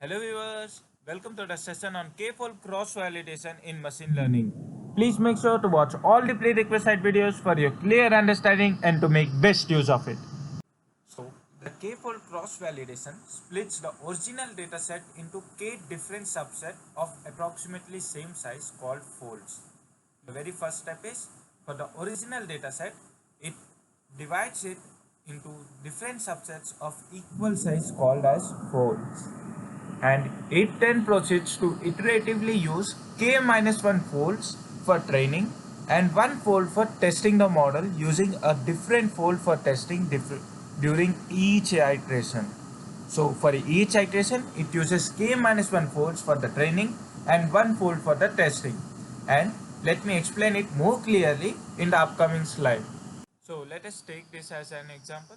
Hello viewers, welcome to the session on K-fold cross-validation in machine learning. Please make sure to watch all the prerequisite videos for your clear understanding and to make best use of it. So, the K-fold cross-validation splits the original dataset into K different subsets of approximately same size called folds. The very first step is, for the original dataset, it divides it into different subsets of equal size called as folds, and it then proceeds to iteratively use k-1 folds for training and one fold for testing the model, using a different fold for testing during each iteration. So for each iteration it uses k-1 folds for the training and one fold for the testing, and let me explain it more clearly in the upcoming slide. So let us take this as an example.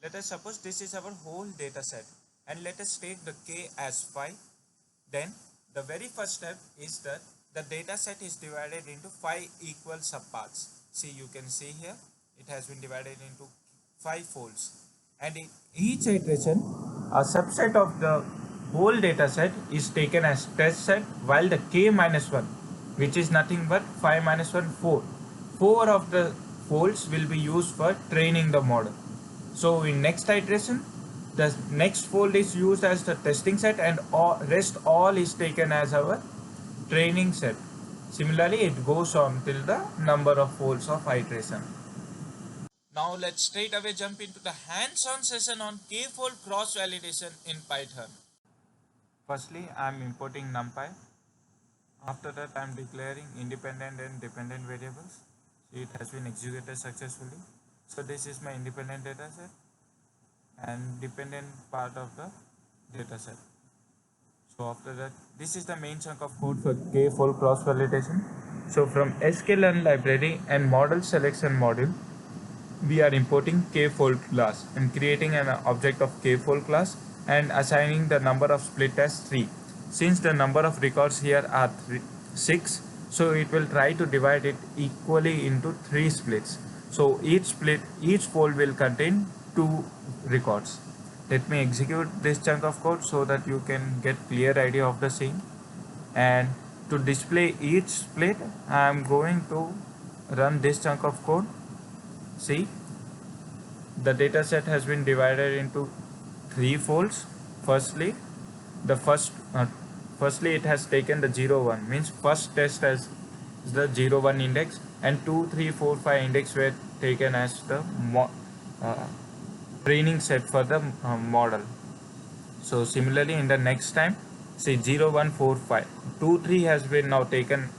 Let us suppose this is our whole data set, and let us take the k as 5. Then the very first step is that the data set is divided into 5 equal subparts. See, you can see here it has been divided into 5 folds, and in each iteration a subset of the whole data set is taken as test set, while the k-1, which is nothing but 5 minus 1 4, 4 of the folds will be used for training the model. So in next iteration, the next fold is used as the testing set, and rest all is taken as our training set. Similarly, it goes on till the number of folds of iteration. Now let's straight away jump into the hands-on session on k-fold cross-validation in Python. Firstly, I am importing NumPy. After that, I am declaring independent and dependent variables. It has been executed successfully. So this is my independent data set and dependent part of the data set. So after that, this is the main chunk of code for k-fold cross validation. So from sklearn library and model selection module, we are importing k-fold class and creating an object of k-fold class and assigning the number of split as 3. Since the number of records here are 6, so it will try to divide it equally into 3 splits. So each fold will contain 2 records. Let me execute this chunk of code so that you can get clear idea of the same. And to display each split, I am going to run this chunk of code. See, the data set has been divided into 3 folds. Firstly, the firstly it has taken the 0 1, means first test as the 0 1 index, and 2 3 4 5 index were taken as the uh, training set for the model. So similarly in the next time, say 0 1 4 5 2 3 has been now taken,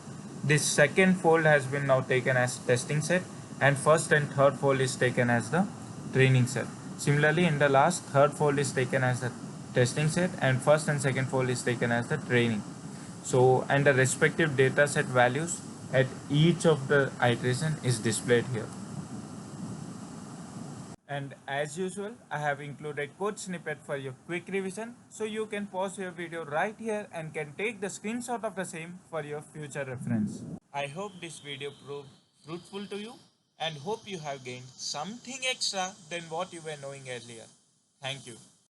this second fold has been now taken as testing set, and first and third fold is taken as the training set. Similarly in the last, third fold is taken as the testing set and first and second fold is taken as the training. So, and the respective data set values at each of the iteration is displayed here. And as usual, I have included code snippet for your quick revision, so you can pause your video right here and can take the screenshot of the same for your future reference. I hope this video proved fruitful to you and hope you have gained something extra than what you were knowing earlier. Thank you.